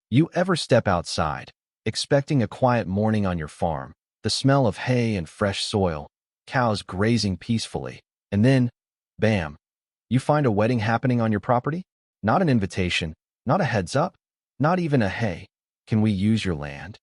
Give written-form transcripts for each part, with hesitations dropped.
You ever step outside, expecting a quiet morning on your farm, the smell of hay and fresh soil, cows grazing peacefully, and then, bam, you find a wedding happening on your property? Not an invitation, not a heads up, not even a hey, can we use your land?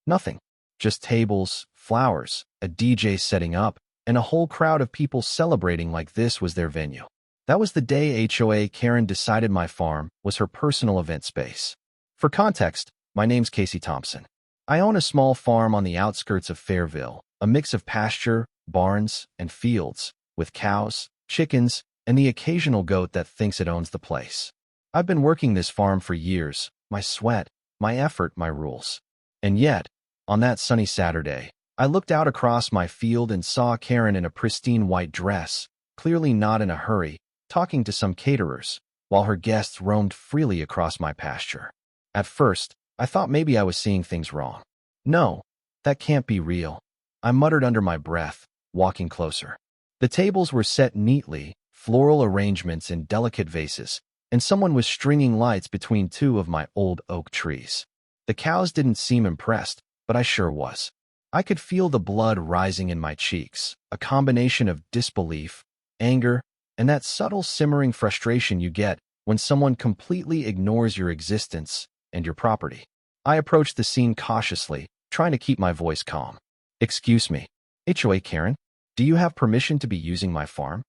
Nothing. Just tables, flowers, a DJ setting up, and a whole crowd of people celebrating like this was their venue. That was the day HOA Karen decided my farm was her personal event space. For context, my name's Casey Thompson. I own a small farm on the outskirts of Fairville, a mix of pasture, barns, and fields, with cows, chickens, and the occasional goat that thinks it owns the place. I've been working this farm for years, my sweat, my effort, my rules. And yet, on that sunny Saturday, I looked out across my field and saw Karen in a pristine white dress, clearly not in a hurry, talking to some caterers, while her guests roamed freely across my pasture. At first, I thought maybe I was seeing things wrong. No, that can't be real, I muttered under my breath, walking closer. The tables were set neatly, floral arrangements in delicate vases, and someone was stringing lights between two of my old oak trees. The cows didn't seem impressed, but I sure was. I could feel the blood rising in my cheeks, a combination of disbelief, anger, and that subtle simmering frustration you get when someone completely ignores your existence and your property. I approached the scene cautiously, trying to keep my voice calm. "Excuse me, HOA Karen, do you have permission to be using my farm?"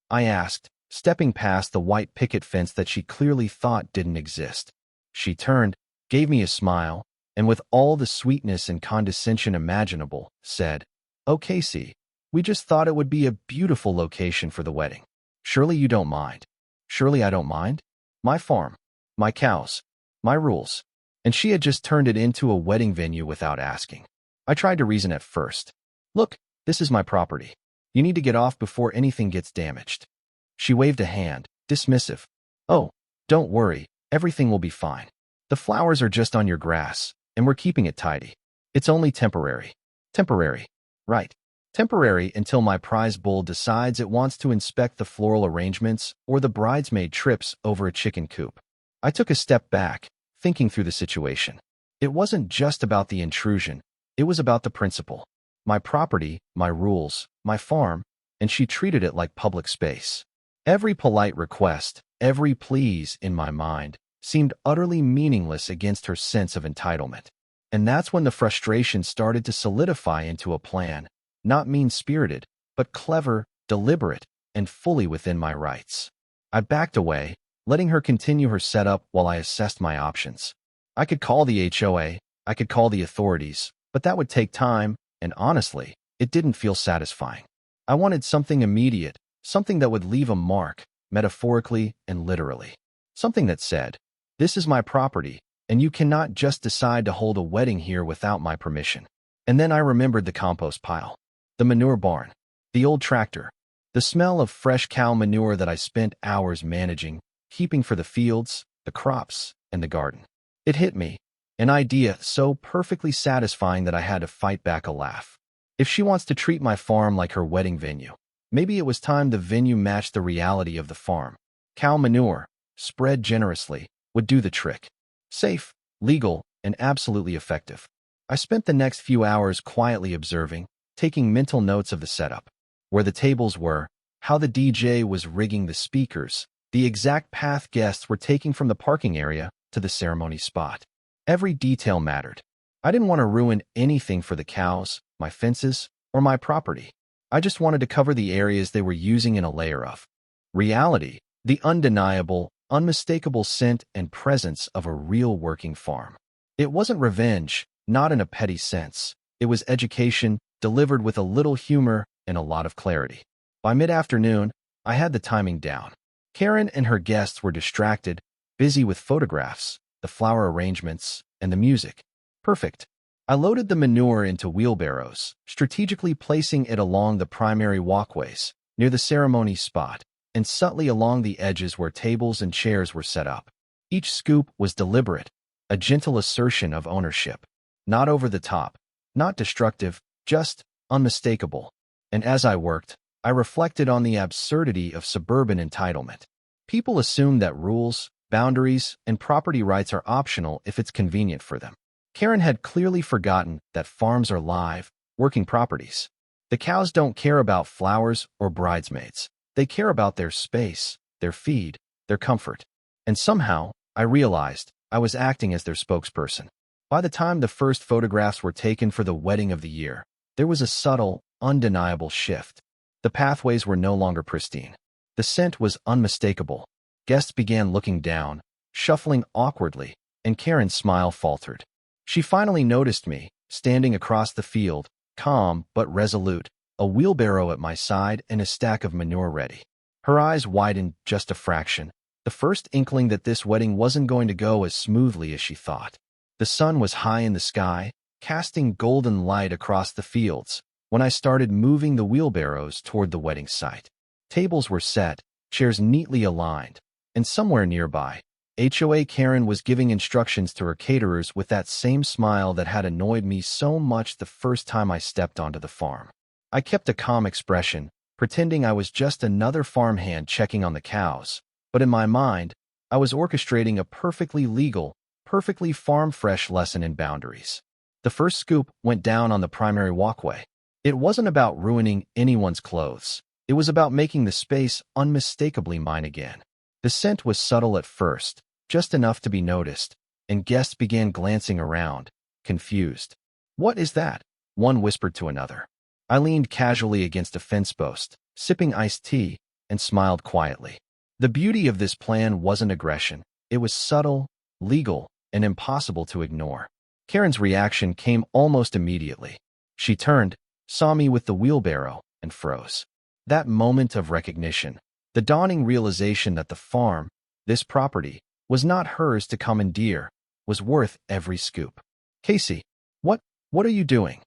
I asked, stepping past the white picket fence that she clearly thought didn't exist. She turned, gave me a smile, and with all the sweetness and condescension imaginable, said, "Oh, Casey, we just thought it would be a beautiful location for the wedding. Surely you don't mind." Surely I don't mind? My farm, my cows, my rules. And she had just turned it into a wedding venue without asking. I tried to reason at first. "Look, this is my property. You need to get off before anything gets damaged." She waved a hand, dismissive. "Oh, don't worry, everything will be fine. The flowers are just on your grass, and we're keeping it tidy. It's only temporary." Temporary. Right. Temporary until my prize bull decides it wants to inspect the floral arrangements or the bridesmaid trips over a chicken coop. I took a step back, thinking through the situation. It wasn't just about the intrusion, it was about the principle. My property, my rules, my farm, and she treated it like public space. Every polite request, every please in my mind, seemed utterly meaningless against her sense of entitlement. And that's when the frustration started to solidify into a plan, not mean-spirited, but clever, deliberate, and fully within my rights. I backed away, letting her continue her setup while I assessed my options. I could call the HOA, I could call the authorities, but that would take time, and honestly, it didn't feel satisfying. I wanted something immediate, something that would leave a mark, metaphorically and literally. Something that said, "This is my property, and you cannot just decide to hold a wedding here without my permission." And then I remembered the compost pile, the manure barn, the old tractor, the smell of fresh cow manure that I spent hours managing, keeping for the fields, the crops, and the garden. It hit me, an idea so perfectly satisfying that I had to fight back a laugh. If she wants to treat my farm like her wedding venue, maybe it was time the venue matched the reality of the farm. Cow manure, spread generously, would do the trick. Safe, legal, and absolutely effective. I spent the next few hours quietly observing, taking mental notes of the setup, where the tables were, how the DJ was rigging the speakers, the exact path guests were taking from the parking area to the ceremony spot. Every detail mattered. I didn't want to ruin anything for the cows, my fences, or my property. I just wanted to cover the areas they were using in a layer of reality, the undeniable, unmistakable scent and presence of a real working farm. It wasn't revenge, not in a petty sense. It was education, delivered with a little humor and a lot of clarity. By mid-afternoon, I had the timing down. Karen and her guests were distracted, busy with photographs, the flower arrangements, and the music. Perfect. I loaded the manure into wheelbarrows, strategically placing it along the primary walkways, near the ceremony spot, and subtly along the edges where tables and chairs were set up. Each scoop was deliberate, a gentle assertion of ownership. Not over the top, not destructive, just unmistakable. And as I worked, I reflected on the absurdity of suburban entitlement. People assume that rules, boundaries, and property rights are optional if it's convenient for them. Karen had clearly forgotten that farms are live, working properties. The cows don't care about flowers or bridesmaids. They care about their space, their feed, their comfort. And somehow, I realized I was acting as their spokesperson. By the time the first photographs were taken for the wedding of the year, there was a subtle, undeniable shift. The pathways were no longer pristine. The scent was unmistakable. Guests began looking down, shuffling awkwardly, and Karen's smile faltered. She finally noticed me, standing across the field, calm but resolute, a wheelbarrow at my side and a stack of manure ready. Her eyes widened just a fraction, the first inkling that this wedding wasn't going to go as smoothly as she thought. The sun was high in the sky, casting golden light across the fields, when I started moving the wheelbarrows toward the wedding site. Tables were set, chairs neatly aligned, and somewhere nearby, HOA Karen was giving instructions to her caterers with that same smile that had annoyed me so much the first time I stepped onto the farm. I kept a calm expression, pretending I was just another farmhand checking on the cows, but in my mind, I was orchestrating a perfectly legal, perfectly farm-fresh lesson in boundaries. The first scoop went down on the primary walkway. It wasn't about ruining anyone's clothes. It was about making the space unmistakably mine again. The scent was subtle at first, just enough to be noticed, and guests began glancing around, confused. "What is that?" one whispered to another. I leaned casually against a fence post, sipping iced tea, and smiled quietly. The beauty of this plan wasn't aggression. It was subtle, legal, and impossible to ignore. Karen's reaction came almost immediately. She turned, saw me with the wheelbarrow, and froze. That moment of recognition, the dawning realization that the farm, this property, was not hers to commandeer, was worth every scoop. "Casey, what are you doing?"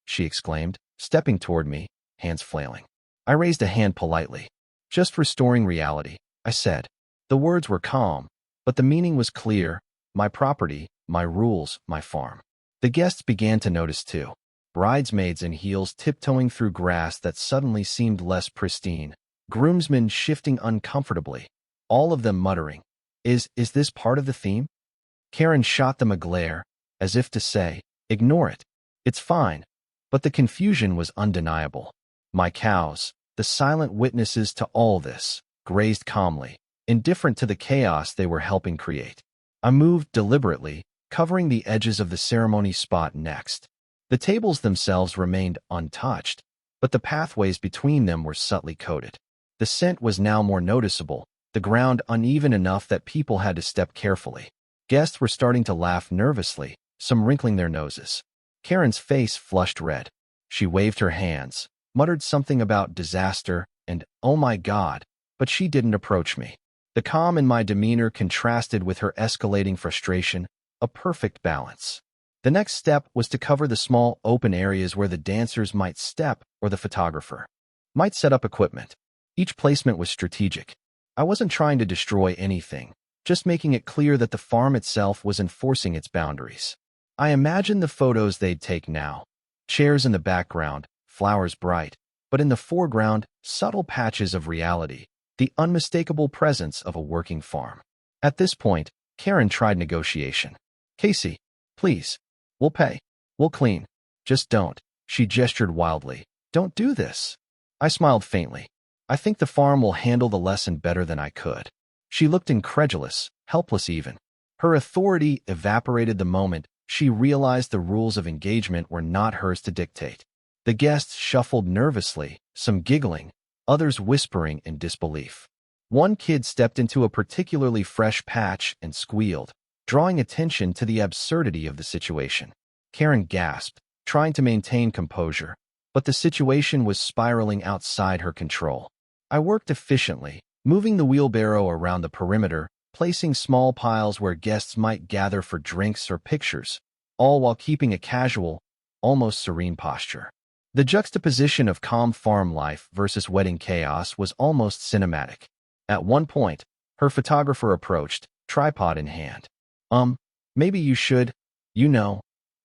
she exclaimed, stepping toward me, hands flailing. I raised a hand politely. "Just restoring reality," I said. The words were calm, but the meaning was clear. My property, my rules, my farm. The guests began to notice too. Bridesmaids in heels tiptoeing through grass that suddenly seemed less pristine. Groomsmen shifting uncomfortably. All of them muttering, Is this part of the theme?" Karen shot them a glare, as if to say, "Ignore it. It's fine." But the confusion was undeniable. My cows, the silent witnesses to all this, grazed calmly, indifferent to the chaos they were helping create. I moved deliberately, covering the edges of the ceremony spot next. The tables themselves remained untouched, but the pathways between them were subtly coated. The scent was now more noticeable, the ground uneven enough that people had to step carefully. Guests were starting to laugh nervously, some wrinkling their noses. Karen's face flushed red. She waved her hands, muttered something about disaster and, "Oh my God," but she didn't approach me. The calm in my demeanor contrasted with her escalating frustration, a perfect balance. The next step was to cover the small open areas where the dancers might step or the photographer might set up equipment. Each placement was strategic. I wasn't trying to destroy anything, just making it clear that the farm itself was enforcing its boundaries. I imagined the photos they'd take now. Chairs in the background, flowers bright, but in the foreground, subtle patches of reality, the unmistakable presence of a working farm. At this point, Karen tried negotiation. "Casey, please. We'll pay. We'll clean. Just don't." She gestured wildly. "Don't do this." I smiled faintly. "I think the farm will handle the lesson better than I could." She looked incredulous, helpless even. Her authority evaporated the moment she realized the rules of engagement were not hers to dictate. The guests shuffled nervously, some giggling, others whispering in disbelief. One kid stepped into a particularly fresh patch and squealed, drawing attention to the absurdity of the situation. Karen gasped, trying to maintain composure, but the situation was spiraling outside her control. I worked efficiently, moving the wheelbarrow around the perimeter, placing small piles where guests might gather for drinks or pictures, all while keeping a casual, almost serene posture. The juxtaposition of calm farm life versus wedding chaos was almost cinematic. At one point, her photographer approached, tripod in hand. Maybe you should,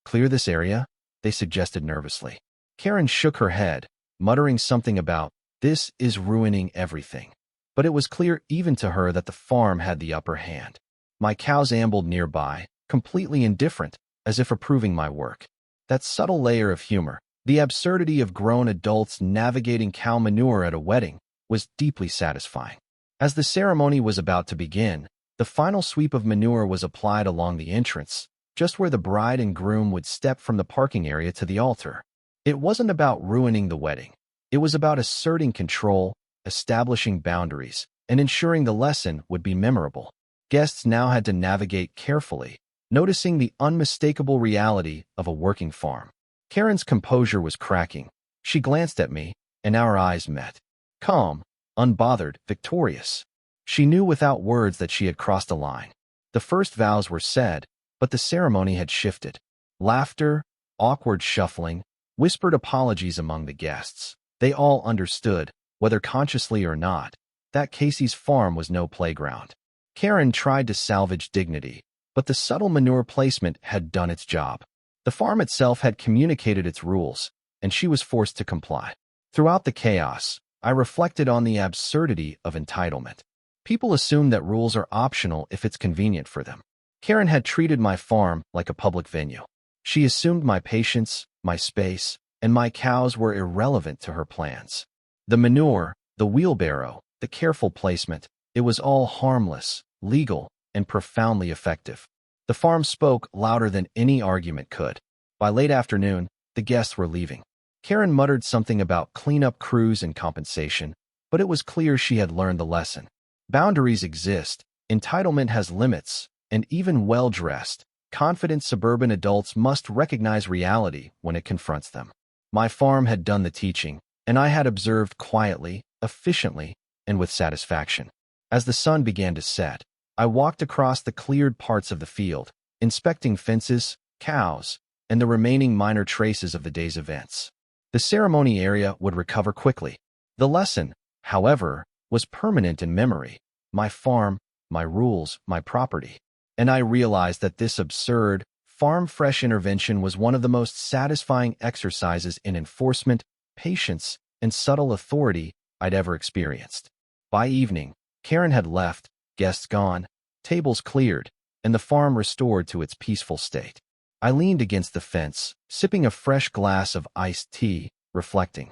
clear this area," they suggested nervously. Karen shook her head, muttering something about, "This is ruining everything." but it was clear even to her that the farm had the upper hand. My cows ambled nearby, completely indifferent, as if approving my work. That subtle layer of humor, the absurdity of grown adults navigating cow manure at a wedding, was deeply satisfying. As the ceremony was about to begin, the final sweep of manure was applied along the entrance, just where the bride and groom would step from the parking area to the altar. It wasn't about ruining the wedding. It was about asserting control, establishing boundaries, and ensuring the lesson would be memorable. Guests now had to navigate carefully, noticing the unmistakable reality of a working farm. Karen's composure was cracking. She glanced at me, and our eyes met. Calm, unbothered, victorious. She knew without words that she had crossed a line. The first vows were said, but the ceremony had shifted. Laughter, awkward shuffling, whispered apologies among the guests. They all understood, whether consciously or not, that Casey's farm was no playground. Karen tried to salvage dignity, but the subtle manure placement had done its job. The farm itself had communicated its rules, and she was forced to comply. Throughout the chaos, I reflected on the absurdity of entitlement. People assume that rules are optional if it's convenient for them. Karen had treated my farm like a public venue. She assumed my patience, my space, and my cows were irrelevant to her plans. The manure, the wheelbarrow, the careful placement, it was all harmless, legal, and profoundly effective. The farm spoke louder than any argument could. By late afternoon, the guests were leaving. Karen muttered something about cleanup crews and compensation, but it was clear she had learned the lesson. Boundaries exist, entitlement has limits, and even well-dressed, confident suburban adults must recognize reality when it confronts them. My farm had done the teaching, and I had observed quietly, efficiently, and with satisfaction. As the sun began to set, I walked across the cleared parts of the field, inspecting fences, cows, and the remaining minor traces of the day's events. The ceremony area would recover quickly. The lesson, however, was permanent in memory. My farm, my rules, my property. And I realized that this absurd, farm-fresh intervention was one of the most satisfying exercises in enforcement, patience, and subtle authority I'd ever experienced. By evening, Karen had left, guests gone, tables cleared, and the farm restored to its peaceful state. I leaned against the fence, sipping a fresh glass of iced tea, reflecting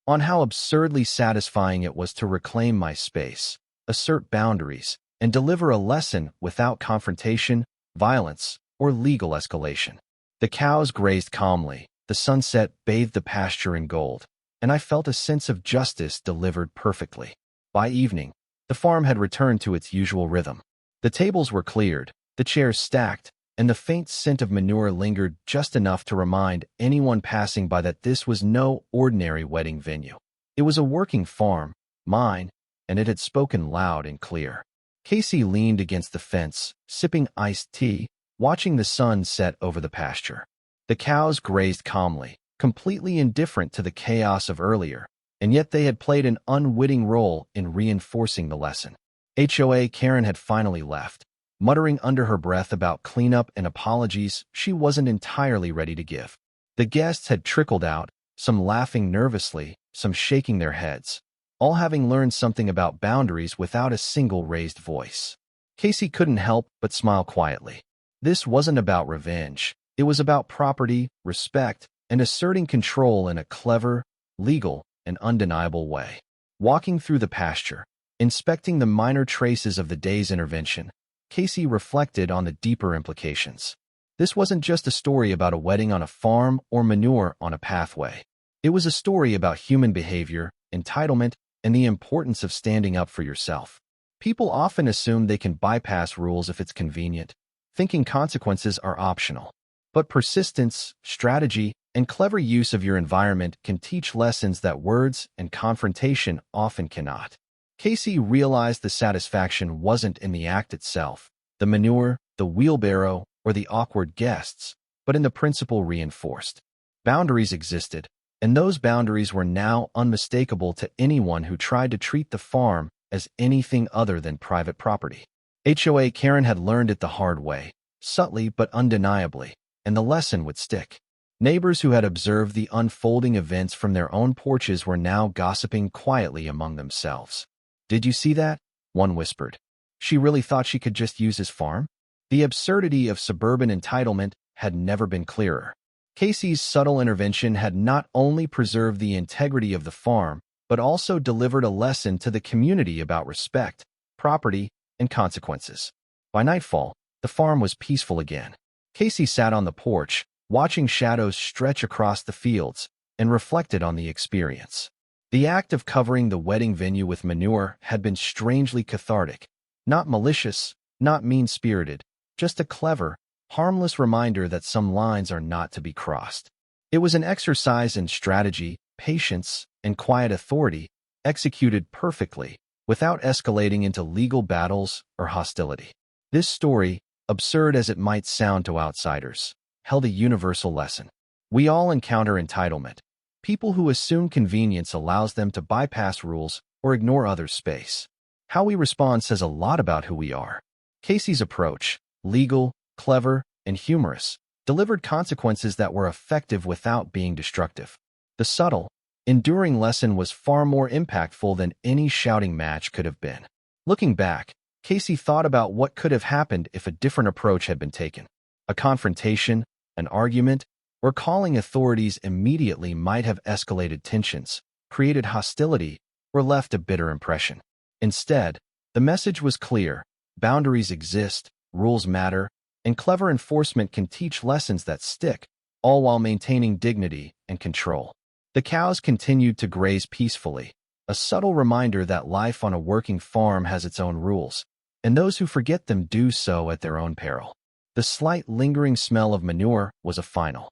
on how absurdly satisfying it was to reclaim my space, assert boundaries, and deliver a lesson without confrontation, violence, or legal escalation. The cows grazed calmly, the sunset bathed the pasture in gold, and I felt a sense of justice delivered perfectly. By evening, the farm had returned to its usual rhythm. The tables were cleared, the chairs stacked, and the faint scent of manure lingered just enough to remind anyone passing by that this was no ordinary wedding venue. It was a working farm, mine, and it had spoken loud and clear. Casey leaned against the fence, sipping iced tea, watching the sun set over the pasture. The cows grazed calmly, completely indifferent to the chaos of earlier, and yet they had played an unwitting role in reinforcing the lesson. HOA Karen had finally left, muttering under her breath about cleanup and apologies she wasn't entirely ready to give. The guests had trickled out, some laughing nervously, some shaking their heads, all having learned something about boundaries without a single raised voice. Casey couldn't help but smile quietly. This wasn't about revenge. It was about property, respect, and asserting control in a clever, legal, and undeniable way. Walking through the pasture, inspecting the minor traces of the day's intervention, Casey reflected on the deeper implications. This wasn't just a story about a wedding on a farm or manure on a pathway. It was a story about human behavior, entitlement, and the importance of standing up for yourself. People often assume they can bypass rules if it's convenient, thinking consequences are optional. But persistence, strategy, and clever use of your environment can teach lessons that words and confrontation often cannot. Casey realized the satisfaction wasn't in the act itself, the manure, the wheelbarrow, or the awkward guests, but in the principle reinforced. Boundaries existed, and those boundaries were now unmistakable to anyone who tried to treat the farm as anything other than private property. HOA Karen had learned it the hard way, subtly but undeniably, and the lesson would stick. Neighbors who had observed the unfolding events from their own porches were now gossiping quietly among themselves. "Did you see that?" one whispered. She really thought she could just use his farm? The absurdity of suburban entitlement had never been clearer. Casey's subtle intervention had not only preserved the integrity of the farm, but also delivered a lesson to the community about respect, property, and consequences. By nightfall, the farm was peaceful again. Casey sat on the porch, watching shadows stretch across the fields, and reflected on the experience. The act of covering the wedding venue with manure had been strangely cathartic, not malicious, not mean-spirited, just a clever, harmless reminder that some lines are not to be crossed. It was an exercise in strategy, patience, and quiet authority, executed perfectly, without escalating into legal battles or hostility. This story, absurd as it might sound to outsiders, held a universal lesson. We all encounter entitlement, people who assume convenience allows them to bypass rules or ignore others' space. How we respond says a lot about who we are. Casey's approach, legal, clever, and humorous, delivered consequences that were effective without being destructive. The subtle, enduring lesson was far more impactful than any shouting match could have been. Looking back, Casey thought about what could have happened if a different approach had been taken. A confrontation, an argument, or calling authorities immediately might have escalated tensions, created hostility, or left a bitter impression. Instead, the message was clear: boundaries exist, rules matter, and clever enforcement can teach lessons that stick, all while maintaining dignity and control. The cows continued to graze peacefully, a subtle reminder that life on a working farm has its own rules, and those who forget them do so at their own peril. The slight lingering smell of manure was a final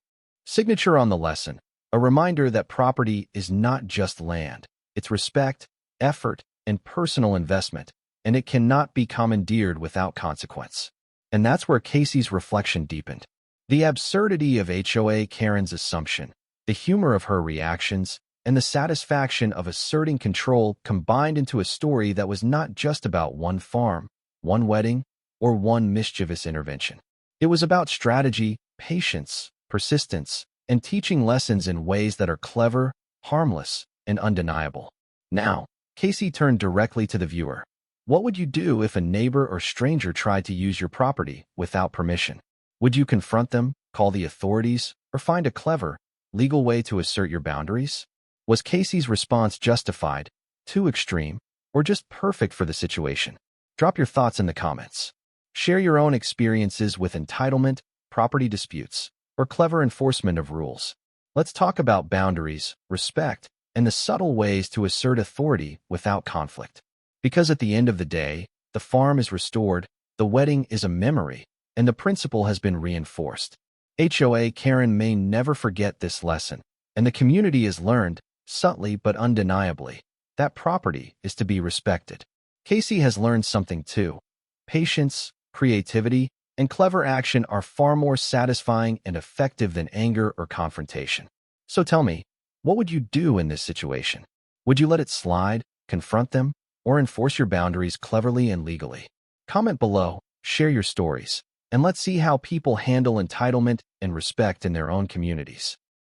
signature on the lesson, a reminder that property is not just land, it's respect, effort, and personal investment, and it cannot be commandeered without consequence. And that's where Casey's reflection deepened. The absurdity of HOA Karen's assumption, the humor of her reactions, and the satisfaction of asserting control combined into a story that was not just about one farm, one wedding, or one mischievous intervention. It was about strategy, patience, persistence, and teaching lessons in ways that are clever, harmless, and undeniable. Now, Casey turned directly to the viewer. What would you do if a neighbor or stranger tried to use your property without permission? Would you confront them, call the authorities, or find a clever, legal way to assert your boundaries? Was Casey's response justified, too extreme, or just perfect for the situation? Drop your thoughts in the comments. Share your own experiences with entitlement, property disputes, or clever enforcement of rules. Let's talk about boundaries, respect, and the subtle ways to assert authority without conflict. Because at the end of the day, the farm is restored, the wedding is a memory, and the principle has been reinforced. HOA Karen may never forget this lesson, and the community has learned, subtly but undeniably, that property is to be respected. Casey has learned something too. Patience, creativity, and clever action are far more satisfying and effective than anger or confrontation. So tell me, what would you do in this situation? Would you let it slide, confront them, or enforce your boundaries cleverly and legally? Comment below, share your stories, and let's see how people handle entitlement and respect in their own communities.